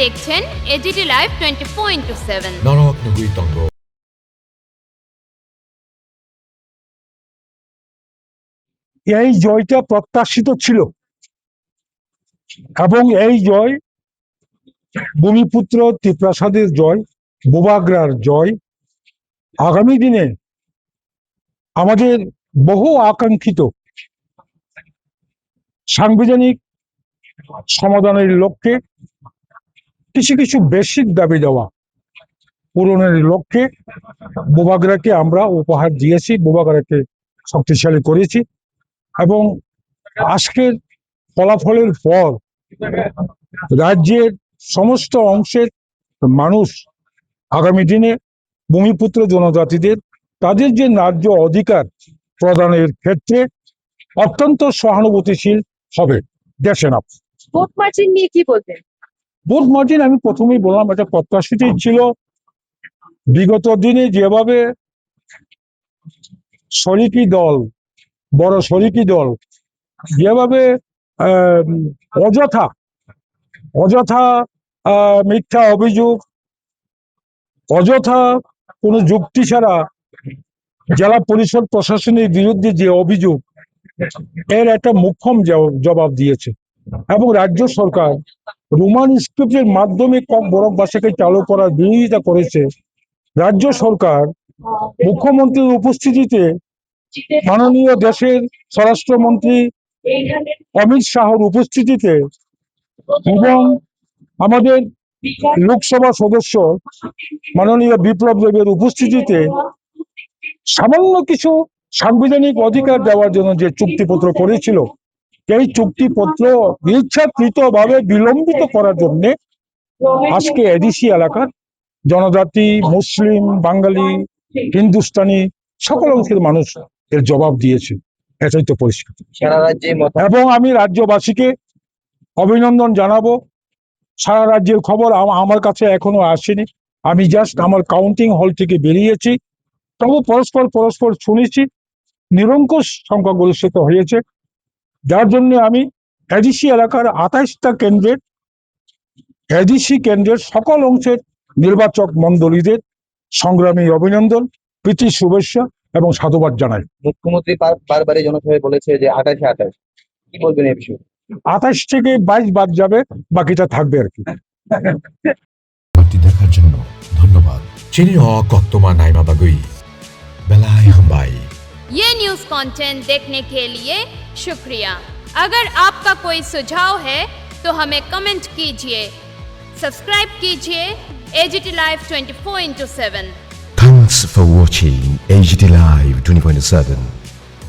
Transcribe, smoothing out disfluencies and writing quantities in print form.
দেখছেন AGT live 24/7। নরক নগুই তঙ্গ। এই জয়টা প্রত্যাশিত ছিল এবং এই জয় ভূমিপুত্র ত্রিপ্রাসাদের জয়, বোবাগ্রার জয় আগামী দিনে আমাদের বহু আকাঙ্ক্ষিত সাংবিধানিক সমাধানের লক্ষ্যে কিছু কিছু বেসিক দাবি দেওয়া পূরণের লক্ষ্যে বোবাগ্রাকে আমরা উপহার দিয়েছি, বোবাগ্রাকে শক্তিশালী করেছি এবং আজকের ফলাফলের পর রাজ্যের সমস্ত অংশের মানুষ আগামী দিনে ভূমিপুত্র জনজাতিদের তাদের যে ন্যায্য অধিকার প্রদানের ক্ষেত্রে অত্যন্ত সহানুভূতিশীল হবে। দেশের ভোট মার্জিন নিয়ে কি বলবেন? ভোট মার্জিন আমি প্রথমেই বললাম এটা প্রত্যাশিতই ছিল। বিগত দিনে যেভাবে শরিকি দল, বড় শরিকি দল যেভাবে অযথা মিথ্যা অভিযোগ, অযথা কোনো যুক্তি ছাড়া জেলা পরিষদ প্রশাসনের বিরুদ্ধে যে অভিযোগ, এর একটা মোক্ষম জবাব দিয়েছে এবং রাজ্য সরকার রোমান স্ক্রিপ্টের মাধ্যমে বরফ ভাষাকে চালু করার বিরোধিতা করেছে। রাজ্য সরকার মুখ্যমন্ত্রীর উপস্থিতিতে মাননীয় দেশের স্বরাষ্ট্রমন্ত্রী অমিত শাহর উপস্থিতিতে এবং আমাদের লোকসভা সদস্য মাননীয় বিপ্লব দেবের উপস্থিতিতে সামান্য কিছু সাংবিধানিক অধিকার দেওয়ার জন্য যে চুক্তিপত্র করেছিল, এই চুক্তিপত্র ইচ্ছাকৃতভাবে বিলম্বিত করার জন্য আজকে এডিসি এলাকার জনজাতি, মুসলিম, বাঙালি, হিন্দুস্তানি সকল অংশের মানুষ এর জবাব দিয়েছে। এটাই তো পরিষ্কার। এবং আমি রাজ্যবাসীকে অভিনন্দন জানাবো। সারা রাজ্যের খবর আমার কাছে এখনো আসেনি, আমি জাস্ট আমার কাউন্টিং হল থেকে বেরিয়েছি। তবু পরস্পর শুনেছি নিরঙ্কুশ সংখ্যাগরিষ্ঠিত হয়েছে, যার জন্য আমি এডিসি এলাকার 28টা কেন্দ্রের সকল অংশের নির্বাচক মণ্ডলীদের সংগ্রামী অভিনন্দন, প্রীতি শুভেচ্ছা এবং সাধুবাদ জানাই। মুখ্যমন্ত্রী বারবারই জনসভায় বলেছে যে 28 কি বলবেন এই বিষয়ে? 28 থেকে 22 বাদ যাবে, বাকিটা থাকবে আর কি। দেখার জন্য ধন্যবাদ। চিনি কক্তমা নাইমা বাগুই বেলাই হামবাই। ये न्यूज़ कंटेंट देखने के लिए शुक्रिया। अगर आपका कोई सुझाव है तो हमें कमेंट कीजिए, सब्सक्राइब कीजिए AGT live 24/7। Thanks for watching AGT Live 24/7.